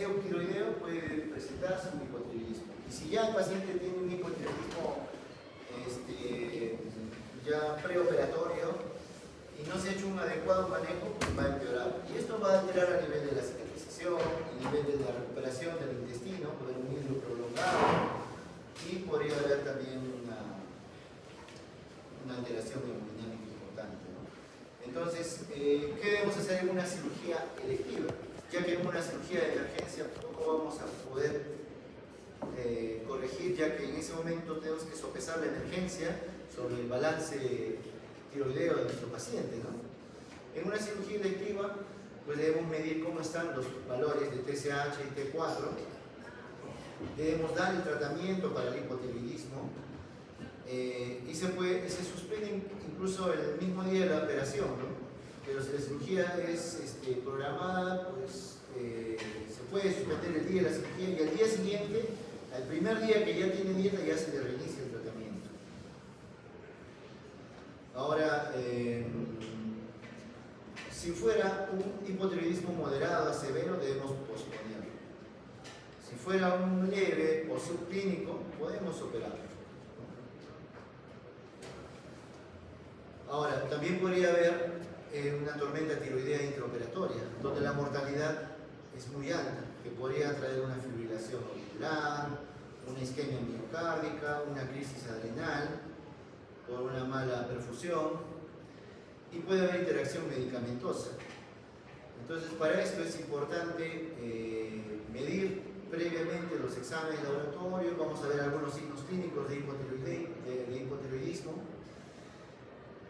paciente tiroideo puede presentarse un hipotiroidismo. Y si ya el paciente tiene un hipotiroidismo ya preoperatorio y no se ha hecho un adecuado manejo, pues va a empeorar. Y esto va a alterar a nivel de la cicatrización, a nivel de la recuperación del intestino, por un hilo prolongado, y podría haber también una alteración hemodinámica importante, ¿no? Entonces, ¿qué debemos hacer en una cirugía electiva? Ya que en una cirugía de emergencia poco vamos a poder corregir, ya que en ese momento tenemos que sopesar la emergencia sobre el balance tiroideo de nuestro paciente, ¿no? En una cirugía electiva, pues debemos medir cómo están los valores de TSH y T4, debemos dar el tratamiento para el hipotiroidismo, y se suspende incluso el mismo día de la operación, ¿no? Pero si la cirugía es programada, pues se puede suspender el día de la cirugía y al día siguiente, al primer día que ya tiene dieta, ya se le reinicia el tratamiento. Ahora, si fuera un hipotiroidismo moderado a severo, debemos posponerlo. Si fuera un leve o subclínico, podemos operarlo. Ahora, también podría haber una tormenta tiroidea intraoperatoria, donde la mortalidad es muy alta, que podría traer una fibrilación auricular, una isquemia miocárdica, una crisis adrenal por una mala perfusión, y puede haber interacción medicamentosa. Entonces, para esto es importante medir previamente los exámenes de laboratorio. Vamos a ver algunos signos clínicos de hipotiroidismo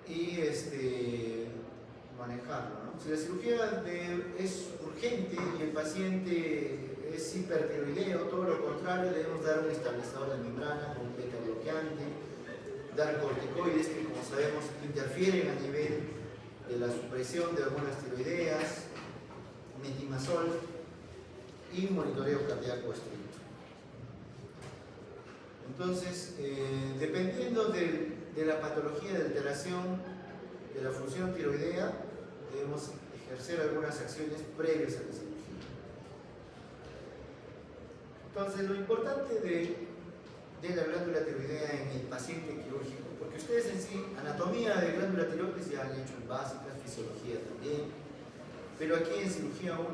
y manejarlo, ¿no? Si la cirugía es urgente y el paciente es hipertiroideo, todo lo contrario, debemos dar un estabilizador de membrana con un beta bloqueante, dar corticoides que, como sabemos, interfieren a nivel de la supresión de hormonas tiroideas, metimazol y monitoreo cardíaco estricto. Entonces, dependiendo de la patología de alteración de la función tiroidea, debemos ejercer algunas acciones previas a la cirugía. Entonces, lo importante de la glándula tiroidea en el paciente quirúrgico, porque ustedes en sí, anatomía de glándula tiroides ya han hecho en básicas, fisiología también, pero aquí en cirugía 1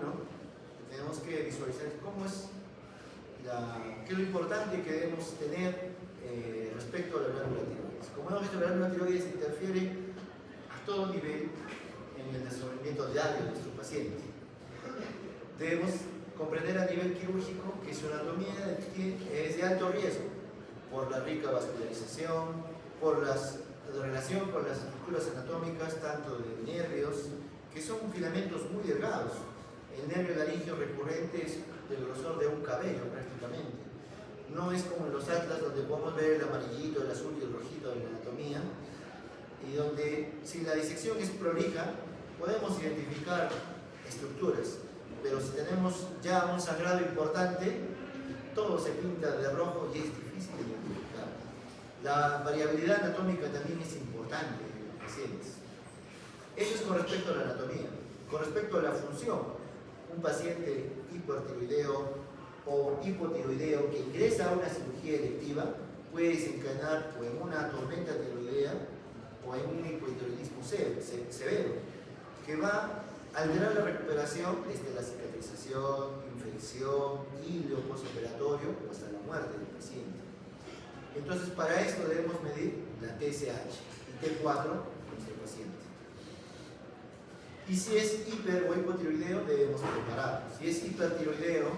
tenemos que visualizar cómo es qué es lo importante que debemos tener respecto a la glándula tiroides. Como hemos visto, la glándula tiroides interfiere a todo nivel en el desenvolvimiento diario de nuestro paciente. Debemos comprender a nivel quirúrgico que su anatomía es de alto riesgo por la rica vascularización, por la relación con las estructuras anatómicas, tanto de nervios, que son filamentos muy delgados. El nervio laríngeo recurrente es del grosor de un cabello prácticamente. No es como en los atlas, donde podemos ver el amarillito, el azul y el rojito de la anatomía, y donde si la disección es prolija podemos identificar estructuras, pero si tenemos ya un sangrado importante, todo se pinta de rojo y es difícil de identificar. La variabilidad anatómica también es importante en los pacientes. Eso es con respecto a la anatomía. Con respecto a la función, un paciente hipertiroideo o hipotiroideo que ingresa a una cirugía electiva puede desencadenar o en una tormenta tiroidea o en un hipotiroidismo severo, que va a alterar la recuperación desde la cicatrización, infección, hilo postoperatorio o hasta la muerte del paciente. Entonces, para esto debemos medir la TSH y T4 de nuestro paciente. Y si es hiper o hipotiroideo, debemos prepararlo. Si es hipertiroideo,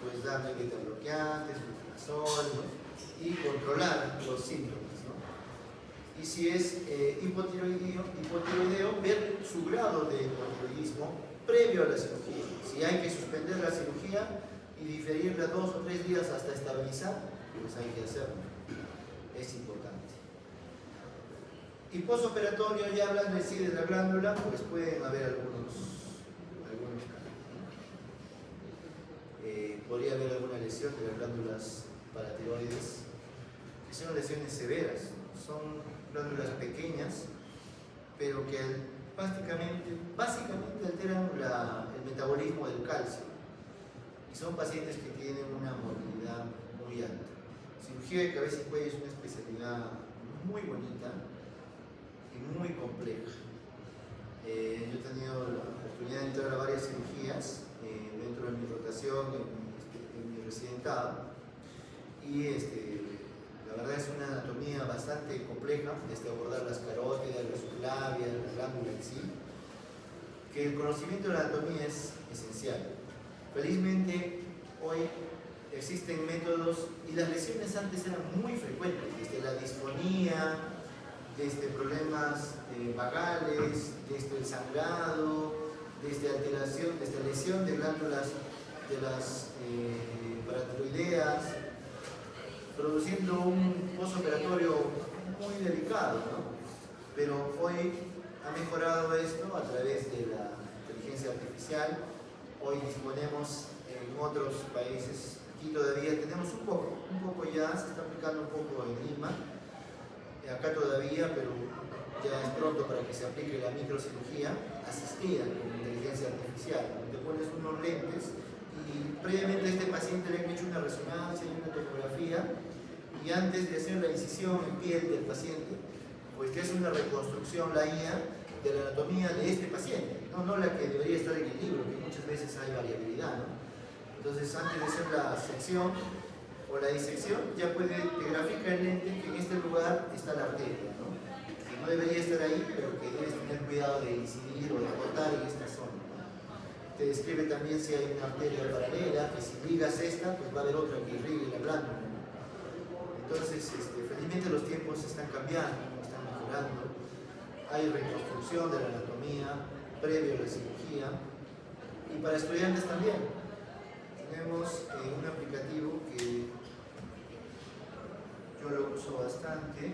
pues darle beta bloqueantes, metimazol, ¿no? Y controlar los síntomas, ¿no? Y si es hipotiroideo, ver su grado de hipotiroidismo previo a la cirugía. Si hay que suspender la cirugía y diferirla 2 o 3 días hasta estabilizar, pues hay que hacerlo. Es importante. Y postoperatorio, ya hablando en sí de la glándula, pues pueden haber algunos cambios. Podría haber alguna lesión de las glándulas paratiroides, que son lesiones severas. Son glándulas pequeñas, pero que básicamente alteran el metabolismo del calcio. y son pacientes que tienen una morbilidad muy alta. Cirugía de cabeza y cuello es una especialidad muy bonita y muy compleja. Yo he tenido la oportunidad de entrar a varias cirugías dentro de mi rotación, en mi residentado, y la verdad es una anatomía bastante compleja, desde abordar las carótidas, las subclavias, la glándula en sí, que el conocimiento de la anatomía es esencial. Felizmente hoy existen métodos, y las lesiones antes eran muy frecuentes, desde la disfonía, desde problemas vagales, desde el sangrado, desde alteración, desde lesión de glándulas de las paratiroideas, produciendo un postoperatorio muy delicado, ¿no? Pero hoy ha mejorado esto a través de la inteligencia artificial. Hoy disponemos en otros países, aquí todavía tenemos un poco ya, se está aplicando un poco en Lima, acá todavía, pero ya es pronto para que se aplique la microcirugía asistida con inteligencia artificial. Te pones unos lentes y previamente a este paciente le han hecho una resonancia y una tomografía, y antes de hacer la incisión en piel del paciente, pues te hace una reconstrucción, la IA, de la anatomía de este paciente, no la que debería estar en el libro, que muchas veces hay variabilidad, ¿no? Entonces, antes de hacer la sección o la disección, ya te grafica el lente que en este lugar está la arteria, ¿no? Que no debería estar ahí, pero que debes tener cuidado de incidir o de cortar en esta zona, ¿no? Te describe también si hay una arteria paralela, que si ligas esta, pues va a haber otra que irrigue la glándula, ¿no? Entonces, felizmente los tiempos están cambiando, están mejorando. Hay reconstrucción de la anatomía previo a la cirugía, y para estudiantes también. Tenemos un aplicativo que yo lo uso bastante,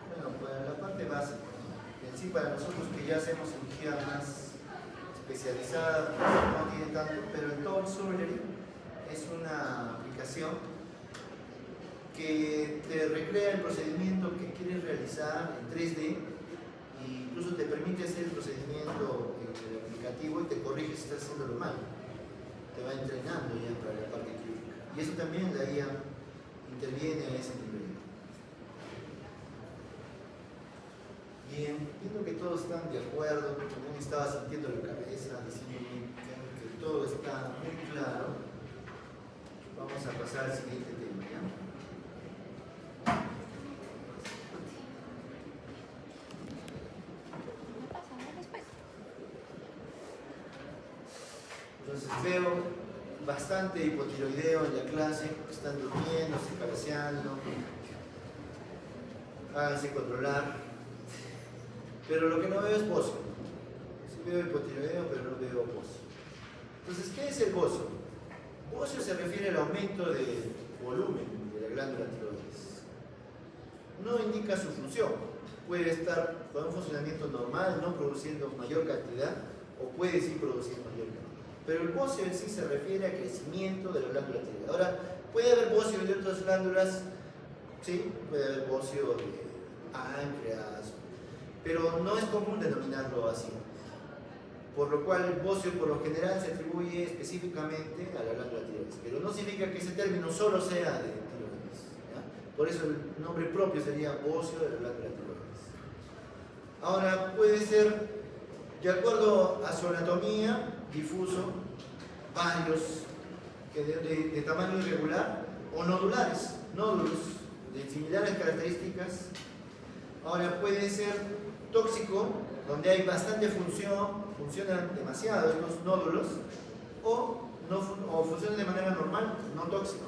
bueno, para la parte básica, ¿no? En sí, para nosotros que ya hacemos cirugía más especializada, pues no tiene tanto, pero el Toll Surgery es una aplicación que te recrea el procedimiento que quieres realizar en 3D, e incluso te permite hacer el procedimiento en el aplicativo y te corrige si estás haciéndolo mal. Te va entrenando ya para la parte clínica. Y eso también la IA interviene a ese nivel. Bien, viendo que todos están de acuerdo, también estaba sintiendo la cabeza, diciendo que todo está muy claro, vamos a pasar al siguiente tema, ¿ya? Entonces veo bastante hipotiroideo en la clase, están durmiendo, se cabeceando, háganse controlar, pero lo que no veo es bocio. Sí veo hipotiroideo, pero no veo bocio. Entonces, ¿qué es el bocio? Bocio se refiere al aumento de volumen de la glándula tiroides. No indica su función. Puede estar con un funcionamiento normal, no produciendo mayor cantidad, o puede sí producir mayor cantidad. Pero el bocio en sí se refiere al crecimiento de la glándula tiroides. Ahora, puede haber bocio de otras glándulas, sí, puede haber bocio de páncreas, pero no es común denominarlo así. Por lo cual el bocio por lo general se atribuye específicamente a la glándula tiroides, pero no significa que ese término solo sea de tiroides, ¿ya? Por eso el nombre propio sería bocio de la glándula tiroides. Ahora, puede ser, de acuerdo a su anatomía, difuso, varios de tamaño irregular, o nodulares, nódulos de similares características. Ahora, puede ser tóxico, donde hay bastante funcionan demasiado estos nódulos, o funcionan de manera normal, no tóxico.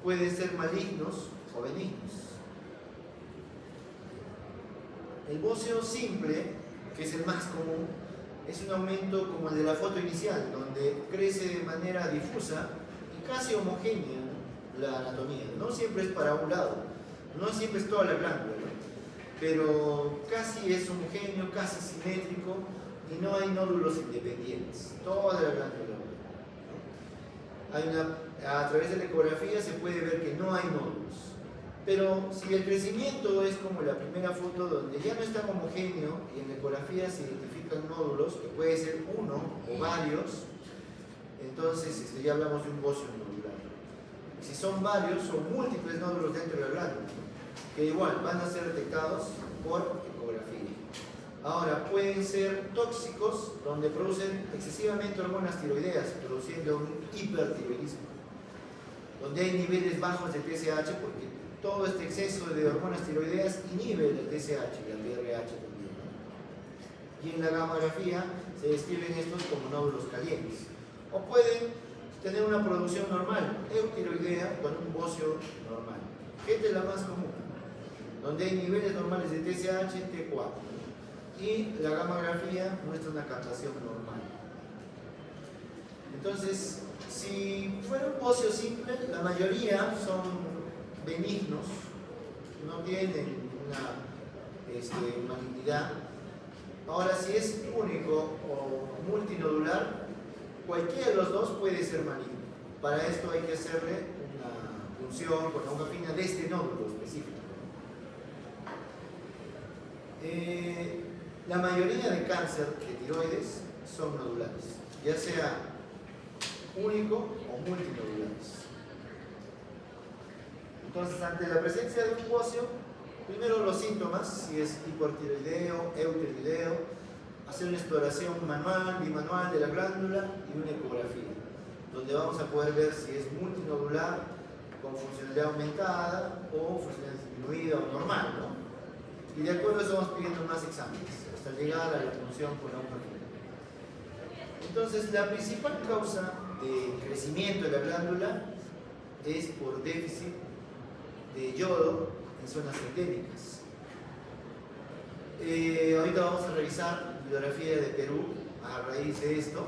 Pueden ser malignos o benignos. El bocio simple, que es el más común, es un aumento como el de la foto inicial, donde crece de manera difusa y casi homogénea la anatomía. No siempre es para un lado, no siempre es toda la glándula, ¿no? Pero casi es homogéneo, casi simétrico, y no hay nódulos independientes, toda la glándula, ¿no? A través de la ecografía se puede ver que no hay nódulos. Pero si el crecimiento es como la primera foto, donde ya no es tan homogéneo y en la ecografía se identifican nódulos, que puede ser uno o varios, entonces ya hablamos de un bocio nodular. Si son varios, son múltiples nódulos dentro de la glándula, que igual van a ser detectados por ecografía. Ahora, pueden ser tóxicos, donde producen excesivamente hormonas tiroideas, produciendo un hipertiroidismo, donde hay niveles bajos de TSH, porque todo este exceso de hormonas tiroideas inhibe el TSH y el TRH también, ¿no? Y en la gamografía se describen estos como nódulos calientes. O pueden tener una producción normal, eutiroidea, con un bocio normal. Esta es la más común, donde hay niveles normales de TSH, T4. Y la gamografía muestra una captación normal. Entonces, si fuera un bocio simple, la mayoría son benignos, no tienen una malignidad. Ahora, si es único o multinodular, cualquiera de los dos puede ser maligno. Para esto hay que hacerle una punción con aguja fina de este nódulo específico. La mayoría de cáncer de tiroides son nodulares, ya sea único o multinodulares. Entonces, ante la presencia de un bocio, primero los síntomas, si es hipotiroideo, eutiroideo, hacer una exploración manual, bimanual de la glándula y una ecografía, donde vamos a poder ver si es multinodular, con funcionalidad aumentada o funcionalidad disminuida o normal, ¿no? Y de acuerdo a eso vamos pidiendo más exámenes, hasta llegar a la punción con aguja fina. Entonces, la principal causa de crecimiento de la glándula es por déficit de yodo en zonas endémicas. Ahorita vamos a revisar bibliografía de Perú a raíz de esto.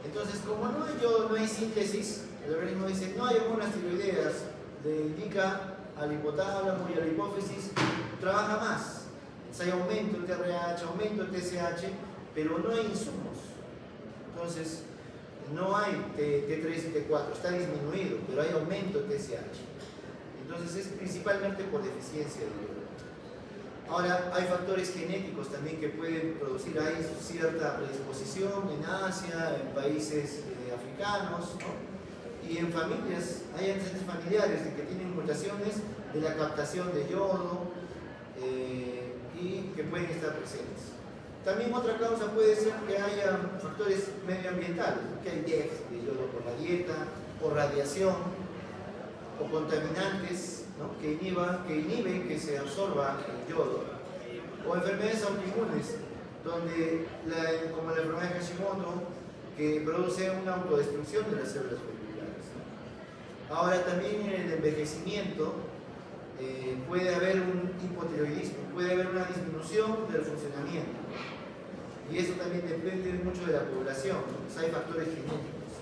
Entonces, como no hay yodo, no hay síntesis, el organismo dice no hay hormonas tiroideas, le indica al hipotálamo y a la hipófisis, trabaja más. Entonces hay aumento el TRH, aumento el TSH, pero no hay insumos. Entonces, no hay T3 y T4, está disminuido, pero hay aumento de TSH. Entonces es principalmente por deficiencia de yodo. Ahora, hay factores genéticos también que pueden producir ahí cierta predisposición en Asia, en países africanos, ¿no? Y en familias, hay antecedentes familiares de que tienen mutaciones de la captación de yodo y que pueden estar presentes. También otra causa puede ser que haya factores medioambientales, que hay déficit de yodo por la dieta, o radiación, o contaminantes, ¿no? que inhiben que se absorba el yodo, o enfermedades autoinmunes, donde como la enfermedad de Hashimoto, que produce una autodestrucción de las células folliculares. Ahora, también en el envejecimiento puede haber un hipotiroidismo, puede haber una disminución del funcionamiento, y eso también depende mucho de la población, ¿no? Hay factores genéticos.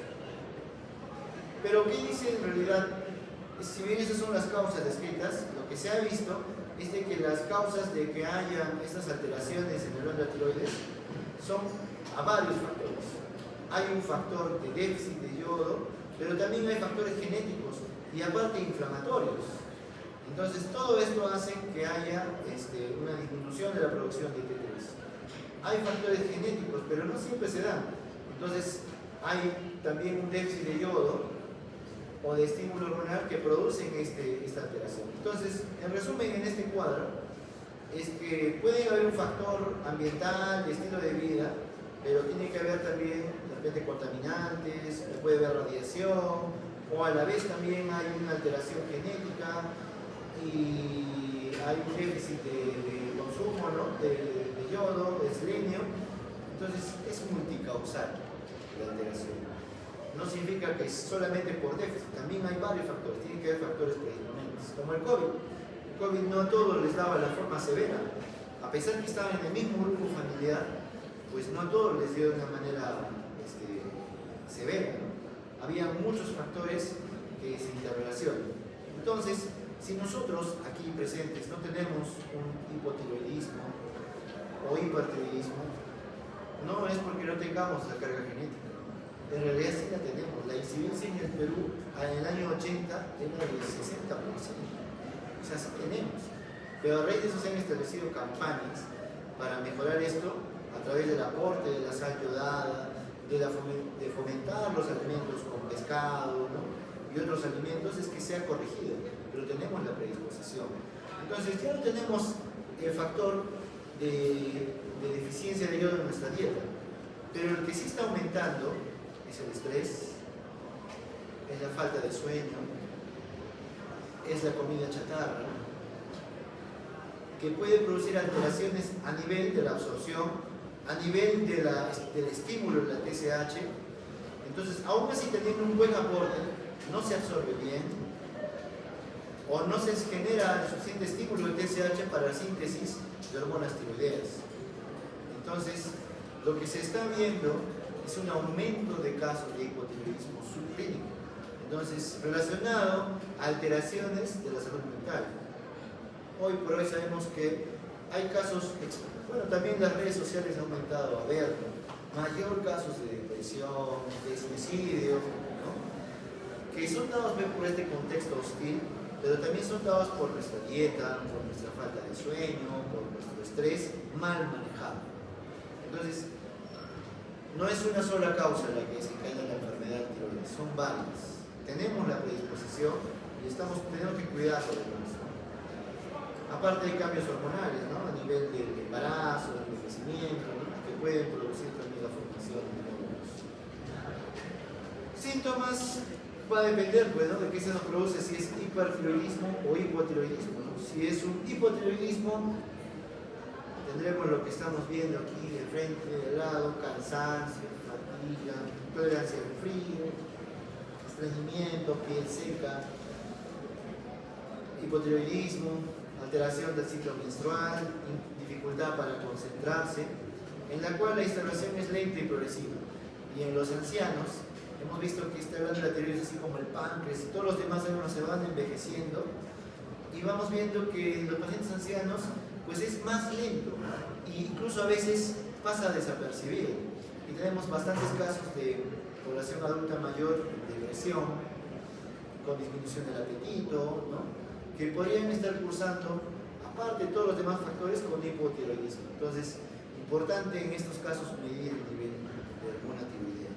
Pero ¿qué dice en realidad? Si bien esas son las causas descritas, lo que se ha visto es de que las causas de que haya estas alteraciones en el glándula tiroides son a varios factores. Hay un factor de déficit de yodo, pero también hay factores genéticos y aparte inflamatorios. Entonces todo esto hace que haya una disminución de la producción de T3. Hay factores genéticos, pero no siempre se dan. Entonces hay también un déficit de yodo o de estímulo hormonal que producen esta alteración. Entonces, en resumen, en este cuadro, es que puede haber un factor ambiental, de estilo de vida, pero tiene que haber también, de repente, contaminantes, puede haber radiación, o a la vez también hay una alteración genética y hay un déficit de consumo, ¿no? de yodo, de selenio. Entonces, es multicausal la alteración. No significa que es solamente por déficit, también hay varios factores, tiene que haber factores predisponentes, como el COVID. El COVID no a todos les daba la forma severa, a pesar que estaban en el mismo grupo familiar, pues no a todos les dio de una manera severa, ¿no? Había muchos factores que se interrelacionan. Entonces, si nosotros aquí presentes no tenemos un hipotiroidismo o hipertiroidismo, no es porque no tengamos la carga genética. En realidad sí la tenemos. La incidencia en el Perú en el año 80 era del 60%. O sea, sí tenemos. Pero a raíz de eso se han establecido campañas para mejorar esto a través del aporte de la sal yodada, de fomentar los alimentos pescado, ¿no? Y otros alimentos, es que sea corregido, pero tenemos la predisposición. Entonces ya no tenemos el factor de deficiencia de yodo en nuestra dieta, pero el que sí está aumentando es el estrés, es la falta de sueño, es la comida chatarra, que puede producir alteraciones a nivel de la absorción, a nivel del estímulo de la TSH. Entonces, aún así teniendo un buen aporte, no se absorbe bien o no se genera el suficiente estímulo de TSH para la síntesis de hormonas tiroideas. Entonces, lo que se está viendo es un aumento de casos de hipotiroidismo subclínico. Entonces, relacionado a alteraciones de la salud mental. Hoy por hoy sabemos que hay casos, bueno, también las redes sociales han aumentado a ver mayor casos de depresión, de suicidio, ¿no? Que son dados por este contexto hostil, pero también son dados por nuestra dieta, por nuestra falta de sueño, por nuestro estrés mal manejado. Entonces, no es una sola causa la que desencadena la enfermedad tiroides, son varias. Tenemos la predisposición y tenemos que cuidarlo de eso. Aparte de cambios hormonales, ¿no? A nivel del embarazo, del envejecimiento, ¿no? Que pueden producir también la formación de nódulos. Síntomas va a depender, pues, ¿no? De qué se nos produce, si es hipertiroidismo o hipotiroidismo, ¿no? Si es un hipotiroidismo, tendremos lo que estamos viendo aquí de frente, de lado: cansancio, fatiga, tolerancia al frío, estreñimiento, piel seca. Hipotiroidismo, alteración del ciclo menstrual, dificultad para concentrarse, en la cual la instalación es lenta y progresiva. Y en los ancianos hemos visto que esta glándula tiroides, así como el páncreas y todos los demás órganos, se van envejeciendo, y vamos viendo que en los pacientes ancianos pues es más lento e incluso a veces pasa desapercibido. Y tenemos bastantes casos de población adulta mayor de depresión con disminución del apetito, ¿no? Que podrían estar cursando, aparte de todos los demás factores, con hipotiroidismo. Entonces, importante en estos casos medir el nivel de hormona tiroidea.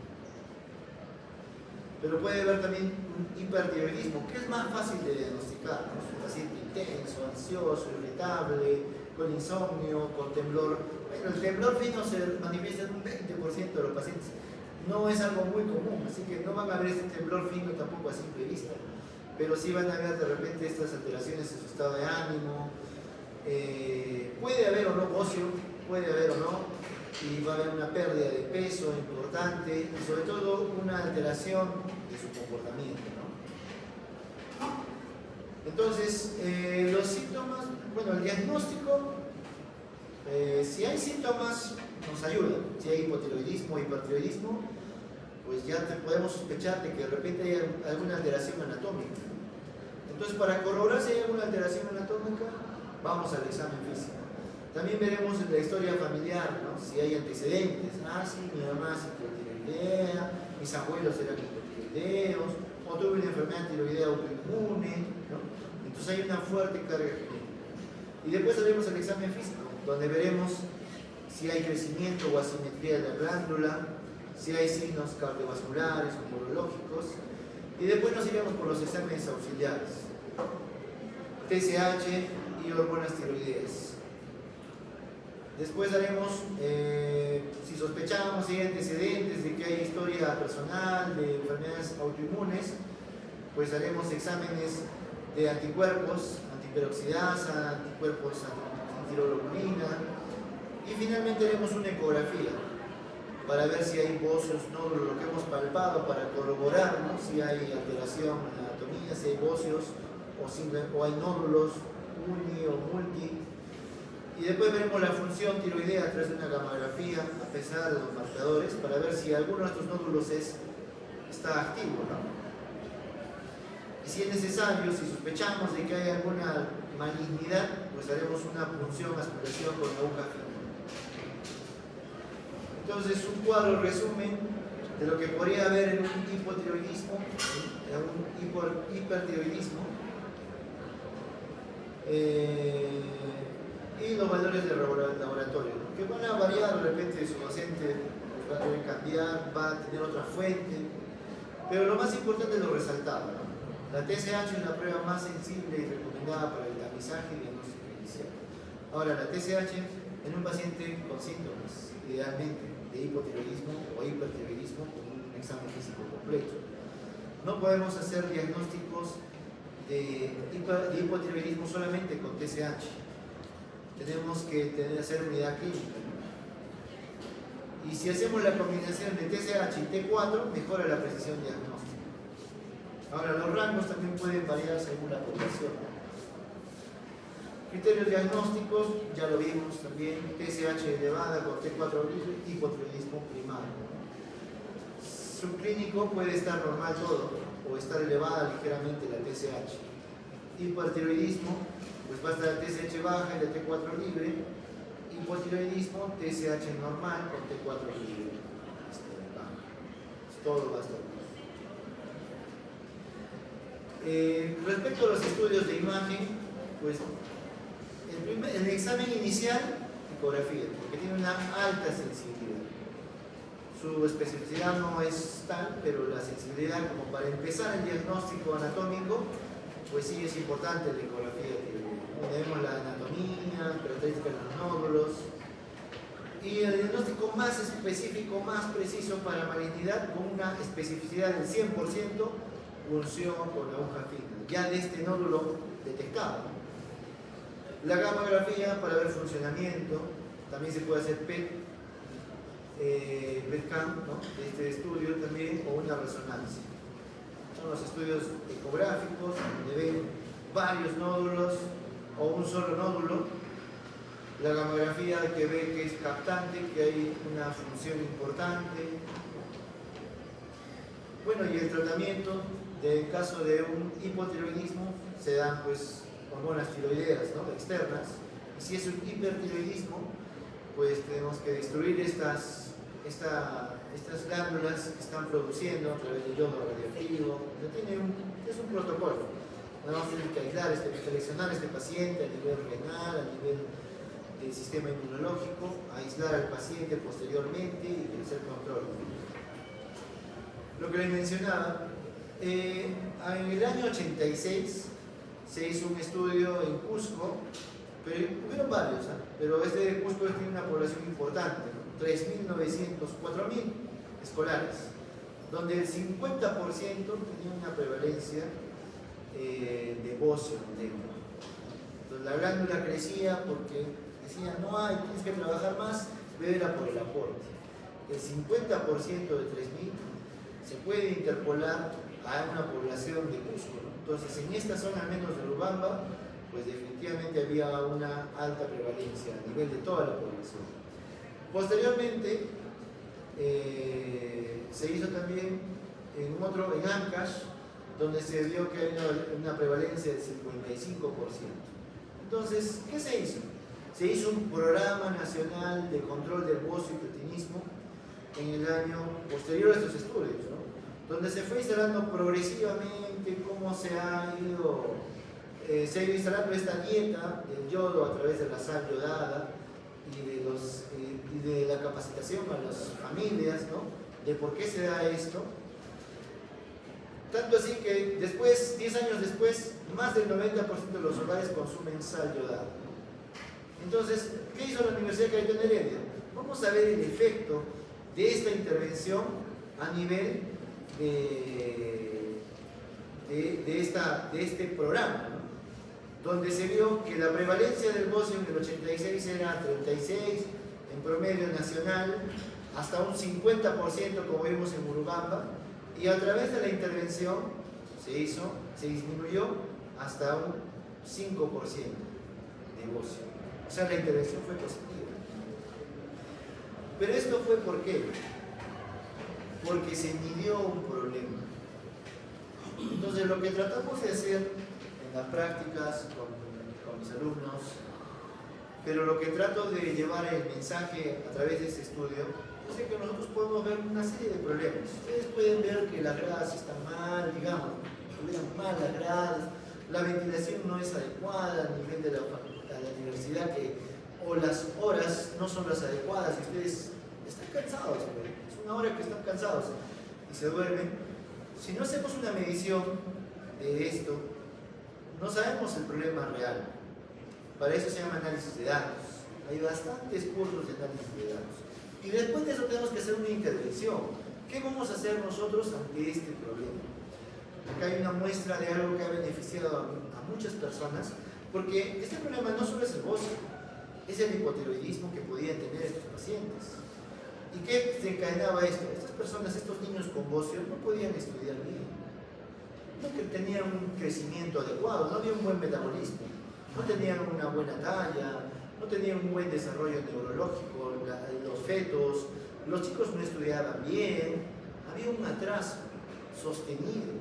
Pero puede haber también un hipertiroidismo, que es más fácil de diagnosticar, ¿no? Un paciente intenso, ansioso, irritable, con insomnio, con temblor. Bueno, el temblor fino se manifiesta en un 20% de los pacientes. No es algo muy común, así que no van a ver este temblor fino tampoco a simple vista. Pero sí van a ver de repente estas alteraciones en su estado de ánimo. Puede haber o no bocio, puede haber o no, y va a haber una pérdida de peso importante y sobre todo una alteración de su comportamiento, ¿no? Entonces, los síntomas, bueno, el diagnóstico, si hay síntomas, nos ayuda. Si hay hipotiroidismo o hipertiroidismo, pues ya podemos sospechar de que de repente hay alguna alteración anatómica. Entonces, para corroborar si hay alguna alteración anatómica, vamos al examen físico. También veremos la historia familiar, ¿no? Si hay antecedentes. Ah, sí, mi mamá es hipotiroidea, mis abuelos eran hipotiroideos, o tuve una enfermedad tiroidea autoinmune, ¿no? Entonces hay una fuerte carga genética. Y después haremos el examen físico, donde veremos si hay crecimiento o asimetría de la glándula, si hay signos cardiovasculares o neurológicos, y después nos iremos por los exámenes auxiliares, TSH y hormonas tiroideas. Después haremos, si sospechamos si hay antecedentes de que hay historia personal de enfermedades autoinmunes, pues haremos exámenes de anticuerpos, antiperoxidasa, anticuerpos antitirologulina, y finalmente haremos una ecografía para ver si hay bocios, nódulos, lo que hemos palpado, para corroborar, ¿no? Si hay alteración en la anatomía, si hay bocios o hay nódulos uni o multi. Y después veremos la función tiroidea a través de una gamografía, a pesar de los marcadores, para ver si alguno de estos nódulos está activo, ¿no? Y si es necesario, si sospechamos de que hay alguna malignidad, pues haremos una punción, aspiración con aguja fina. Entonces, un cuadro resumen de lo que podría haber en un hipotiroidismo, en un hipertiroidismo, y los valores de laboratorio, ¿no? Que van a variar de repente. Su paciente va a tener que cambiar, va a tener otra fuente, Pero lo más importante es lo resaltado, ¿no? La TSH es la prueba más sensible y recomendada para el tamizaje y diagnóstico inicial. Ahora, la TSH en un paciente con síntomas, idealmente, de hipotiroidismo o hipertiroidismo con un examen físico completo. No podemos hacer diagnósticos de hipotiroidismo solamente con TSH. Tenemos que hacer unidad clínica. Y si hacemos la combinación de TSH y T4, mejora la precisión diagnóstica. Ahora, los rangos también pueden variar según la población. Criterios diagnósticos, ya lo vimos también, TSH elevada con T4 libre, hipotiroidismo primario. Subclínico puede estar normal todo, o estar elevada ligeramente la TSH. Hipertiroidismo, pues va a estar la TSH baja y la T4 libre. Hipotiroidismo, TSH normal con T4 libre. Todo va a estar bien. Respecto a los estudios de imagen, pues el examen inicial, ecografía, porque tiene una alta sensibilidad. Su especificidad no es tal, pero la sensibilidad, como para empezar el diagnóstico anatómico, pues sí es importante la ecografía. Tenemos la anatomía, características de los nódulos, y el diagnóstico más específico, más preciso para malignidad, con una especificidad del 100%, punción con aguja fina, ya de este nódulo detectado. La gammagrafía para ver funcionamiento, también se puede hacer PET, PET-CAM, ¿no? De este estudio también, o una resonancia. Son los estudios ecográficos, donde ven varios nódulos o un solo nódulo. La gammagrafía que ve que es captante, que hay una función importante. Bueno, y el tratamiento, en caso de un hipotiroidismo, se dan pues hormonas tiroideas, ¿no? Externas. Y si es un hipertiroidismo, pues tenemos que destruir estas glándulas que están produciendo a través del yodo radioactivo. Es un protocolo. Vamos a tener que aislar, seleccionar a este paciente a nivel renal, a nivel del sistema inmunológico, aislar al paciente posteriormente y hacer control. Lo que les mencionaba, en el año 86 se hizo un estudio en Cusco, pero hubieron varios, pero este de Cusco tiene una población importante, ¿no? 3.900, 4.000 escolares, donde el 50% tenía una prevalencia de bocio dentro. Entonces la glándula crecía porque decían, no hay, tienes que trabajar más, bébela por el aporte. El 50% de 3.000 se puede interpolar a una población de Cusco, ¿no? Entonces en esta zona, al menos de Urubamba, pues definitivamente había una alta prevalencia a nivel de toda la población. Posteriormente se hizo también en Ancash, donde se vio que hay una prevalencia del 55%. Entonces, ¿qué se hizo? Se hizo un programa nacional de control del bocio y cretinismo en el año posterior a estos estudios, ¿no? Donde se fue instalando progresivamente cómo se ha ido instalando esta dieta del yodo a través de la sal yodada y de la capacitación a las familias, ¿no? De por qué se da esto. Tanto así que después, 10 años después, más del 90% de los hogares consumen sal yodada. Entonces, ¿qué hizo la Universidad Cayetano Heredia? Vamos a ver el efecto de esta intervención a nivel de este programa, ¿no? Donde se vio que la prevalencia del bocio en el 86 era 36, en promedio nacional, hasta un 50% como vimos en Urubamba, y a través de la intervención se disminuyó hasta un 5% de bocio. O sea, la intervención fue positiva. Pero esto fue ¿por qué? Porque se midió un problema. Entonces, lo que tratamos de hacer en las prácticas con mis alumnos, pero lo que trato de llevar el mensaje a través de este estudio, es que nosotros podemos ver una serie de problemas. Ustedes pueden ver que las gradas están mal, digamos, estuvieran mal las gradas, la ventilación no es adecuada a nivel de la universidad, o las horas no son las adecuadas, y ustedes están cansados, es una hora que están cansados y se duermen. Si no hacemos una medición de esto, no sabemos el problema real. Para eso se llama análisis de datos. Hay bastantes cursos de análisis de datos. Y después de eso tenemos que hacer una intervención. ¿Qué vamos a hacer nosotros ante este problema? Acá hay una muestra de algo que ha beneficiado a muchas personas, porque este problema no solo es el bocio, es el hipotiroidismo que podían tener estos pacientes. ¿Y qué desencadenaba esto? Estas personas, estos niños con bocio, no podían estudiar bien, no que tenían un crecimiento adecuado, no había un buen metabolismo, no tenían una buena talla, no tenían un buen desarrollo neurológico, los fetos, los chicos no estudiaban bien, había un atraso sostenido.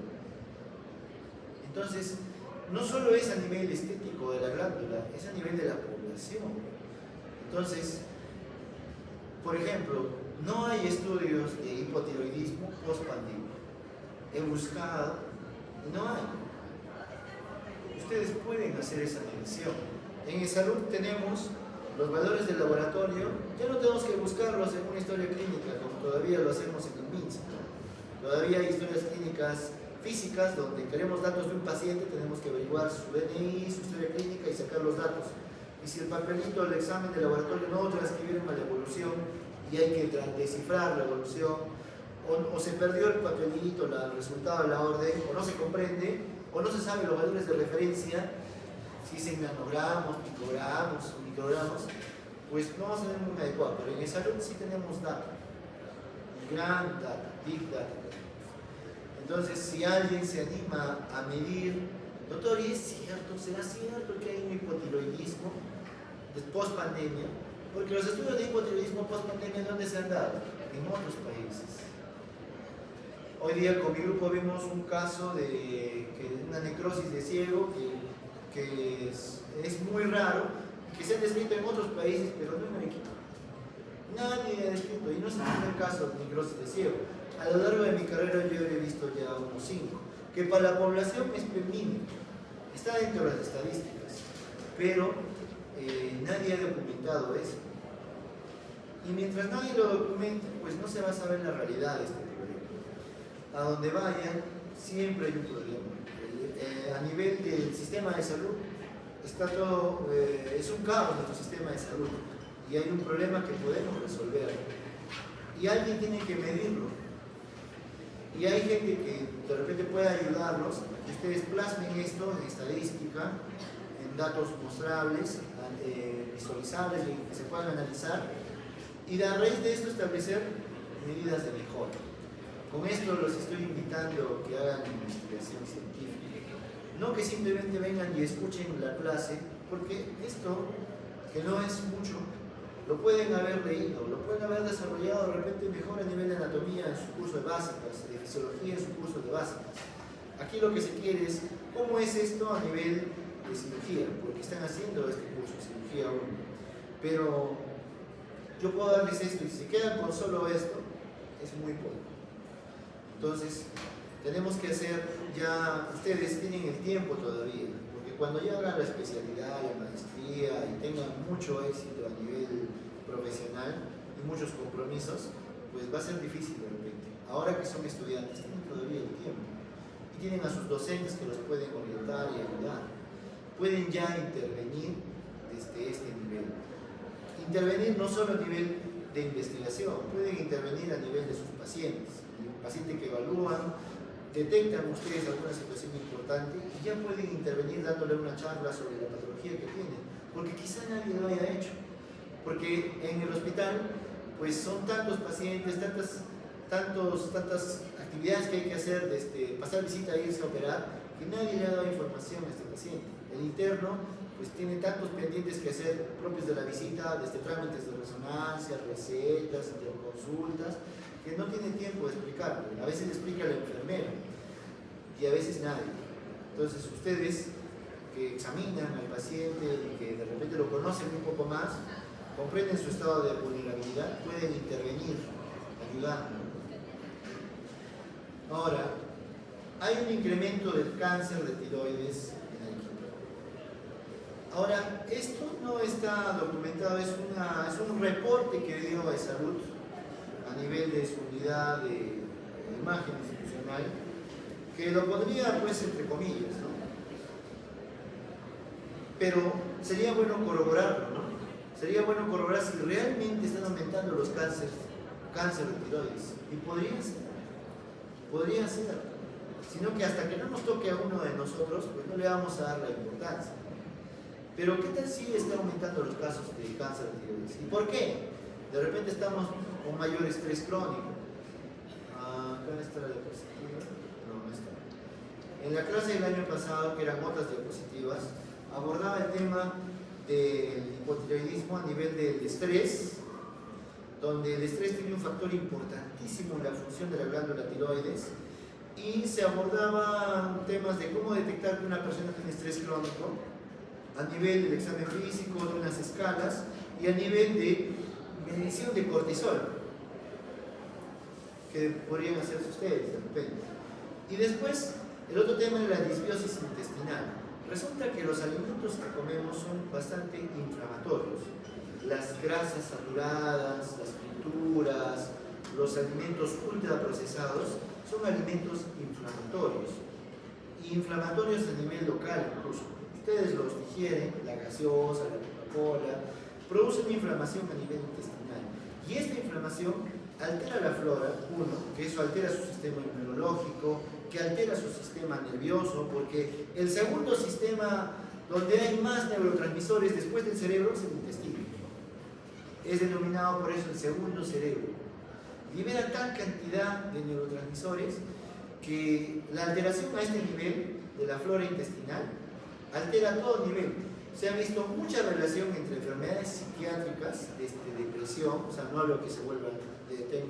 Entonces, no solo es a nivel estético de la glándula, es a nivel de la población. Entonces, por ejemplo, no hay estudios de hipotiroidismo post-pandemia. He buscado y no hay. Ustedes pueden hacer esa medición. En salud tenemos los valores del laboratorio, ya no tenemos que buscarlos en una historia clínica, como todavía lo hacemos en el MINSA. Todavía hay historias clínicas físicas donde queremos datos de un paciente, tenemos que averiguar su DNI, su historia clínica y sacar los datos. Y si el papelito del examen de laboratorio no transcribieron a la evolución y hay que descifrar la evolución, o se perdió el papelito, el resultado de la orden, o no se comprende, o no se saben los valores de referencia, si es en nanogramos, picogramos o microgramos, pues no vamos a tener muy adecuado. Pero en salud sí tenemos data, gran data, big data. Entonces, si alguien se anima a medir, doctor, ¿y es cierto? ¿Será cierto que hay un hipotiroidismo post-pandemia? Porque los estudios de hipotiroidismo post-pandemia, ¿dónde se han dado? En otros países. Hoy día con mi grupo vimos un caso de una necrosis de ciego que es muy raro, que se ha descrito en otros países, pero no en Arequipa. Nadie ha descrito, y no es el primer caso de necrosis de ciego. A lo largo de mi carrera yo he visto ya unos 5, que para la población es mínimo, está dentro de las estadísticas, pero nadie ha documentado eso. Y mientras nadie lo documente, pues no se va a saber la realidad de este problema. A donde vayan, siempre hay un problema. A nivel del sistema de salud, está todo, es un caos nuestro sistema de salud, y hay un problema que podemos resolver. Y alguien tiene que medirlo. Y hay gente que de repente puede ayudarnos, que ustedes plasmen esto en estadística, en datos mostrables, visualizables, que se puedan analizar, y a raíz de esto establecer medidas de mejora. Con esto los estoy invitando a que hagan investigación científica. No que simplemente vengan y escuchen la clase, porque esto, que no es mucho, lo pueden haber leído, lo pueden haber desarrollado de repente mejor a nivel de anatomía en su curso de básicas, de fisiología en su curso de básicas. Aquí lo que se quiere es cómo es esto a nivel de cirugía, porque están haciendo este curso de cirugía aún. Pero yo puedo darles esto, y si se quedan con solo esto, es muy poco. Entonces, tenemos que hacer ya, ustedes tienen el tiempo todavía, porque cuando ya hagan la especialidad, la maestría y tengan mucho éxito a nivel profesional y muchos compromisos, pues va a ser difícil de repente. Ahora que son estudiantes, tienen todavía el tiempo y tienen a sus docentes que los pueden orientar y ayudar. Pueden ya intervenir desde este nivel. Intervenir no solo a nivel de investigación, pueden intervenir a nivel de sus pacientes. El paciente que evalúan, detectan ustedes alguna situación importante y ya pueden intervenir dándole una charla sobre la patología que tienen, porque quizá nadie lo haya hecho, porque en el hospital pues son tantos pacientes, tantas actividades que hay que hacer, desde pasar visita e irse a operar, que nadie le ha dado información a este paciente. El interno pues tiene tantos pendientes que hacer propios de la visita, desde trámites de resonancia, recetas, interconsultas, que no tiene tiempo de explicarlo. A veces le explica la enfermera y a veces nadie. Entonces ustedes que examinan al paciente y que de repente lo conocen un poco más, comprenden su estado de vulnerabilidad, pueden intervenir ayudando. Ahora, hay un incremento del cáncer de tiroides en Arequipa. Ahora, esto no está documentado, es un reporte que dio de salud a nivel de su unidad de imagen institucional, que lo pondría pues entre comillas, ¿no? Pero sería bueno corroborarlo, ¿no? Sería bueno corroborar si realmente están aumentando los cáncer de tiroides. Y podría ser, sino que hasta que no nos toque a uno de nosotros, pues no le vamos a dar la importancia. Pero ¿qué tal si está aumentando los casos de cáncer de tiroides? ¿Y por qué? De repente estamos con mayor estrés crónico. Acá está la diapositiva. No está. En la clase del año pasado, que eran otras diapositivas, abordaba el tema del hipotiroidismo a nivel del estrés, donde el estrés tiene un factor importantísimo en la función de la glándula tiroides, y se abordaban temas de cómo detectar que una persona tiene estrés crónico a nivel del examen físico, de unas escalas, y a nivel de medición de cortisol, que podrían hacerse ustedes de repente. Y después, el otro tema es la disbiosis intestinal. Resulta que los alimentos que comemos son bastante inflamatorios. Las grasas saturadas, las frituras, los alimentos ultraprocesados son alimentos inflamatorios. Inflamatorios a nivel local incluso. Ustedes los digieren, la gaseosa, la Coca-Cola, producen inflamación a nivel intestinal. Y esta inflamación altera la flora, que eso altera su sistema inmunológico, que altera su sistema nervioso, porque el segundo sistema donde hay más neurotransmisores después del cerebro es el intestino. Es denominado por eso el segundo cerebro. Libera tal cantidad de neurotransmisores que la alteración a este nivel de la flora intestinal altera a todo nivel. Se ha visto mucha relación entre enfermedades psiquiátricas, depresión, o sea, no hablo que se vuelvan,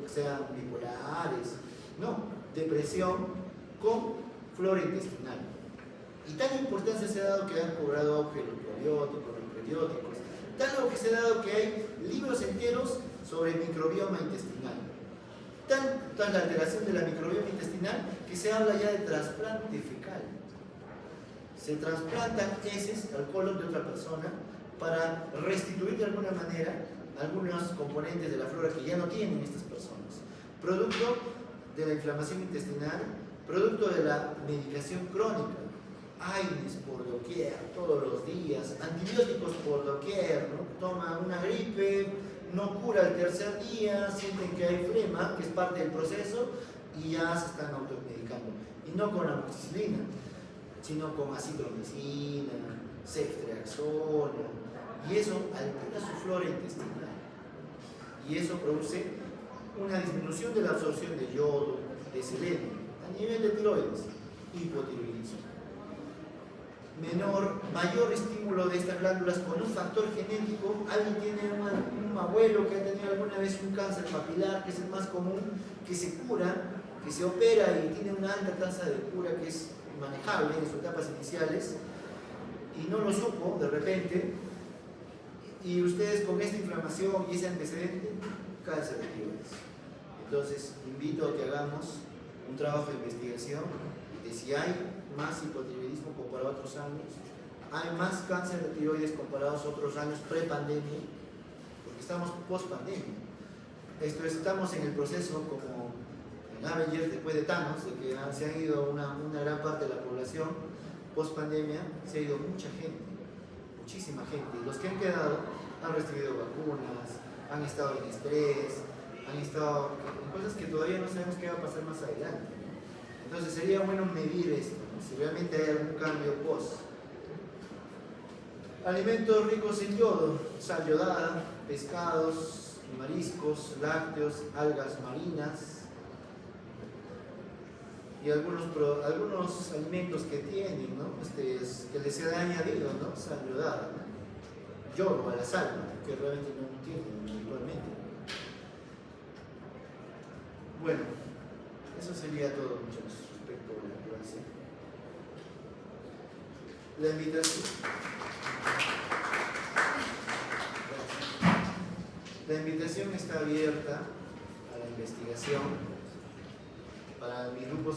sean bipolares, no, depresión con flora intestinal. Y tal importancia se ha dado que han cobrado auge los probióticos, los prebióticos, tal auge se ha dado que hay libros enteros sobre microbioma intestinal. Tanta la alteración de la microbioma intestinal que se habla ya de trasplante fecal. Se trasplantan heces al colon de otra persona para restituir de alguna manera algunos componentes de la flora que ya no tienen estas personas. Producto de la inflamación intestinal, producto de la medicación crónica, AINES por doquier, todos los días, antibióticos por doquier, ¿no? Toma una gripe, no cura el tercer día, sienten que hay flema, que es parte del proceso, y ya se están automedicando. Y no con amoxicilina, sino con acitromicina, ceftriaxona, y eso altera su flora intestinal. Y eso produce una disminución de la absorción de yodo, de selenio, a nivel de tiroides, hipotiroidismo. Mayor estímulo de estas glándulas con un factor genético. Alguien tiene un abuelo que ha tenido alguna vez un cáncer papilar, que es el más común, que se cura, que se opera y tiene una alta tasa de cura que es manejable en sus etapas iniciales, y no lo supo de repente, y ustedes con esta inflamación y ese antecedente, cáncer de tiroides. Entonces, invito a que hagamos un trabajo de investigación de si hay más hipotiroidismo comparado a otros años, hay más cáncer de tiroides comparados a otros años pre-pandemia, porque estamos post-pandemia. Estamos en el proceso como en Avengers después de Thanos, de que se han ido una gran parte de la población. Post-pandemia se ha ido mucha gente, muchísima gente, y los que han quedado han recibido vacunas, han estado en estrés, han estado en cosas que todavía no sabemos qué va a pasar más adelante. Entonces sería bueno medir esto, ¿no? Si realmente hay algún cambio post. Alimentos ricos en yodo, sal yodada, pescados, mariscos, lácteos, algas marinas y algunos alimentos que tienen, ¿no? Que les se ha añadido, ¿no? Sal yodada, ¿no? Yodo a la sal, ¿no? Que realmente no tienen habitualmente. Bueno, eso sería todo, muchachos, respecto a la clase. La invitación está abierta a la investigación para mis grupos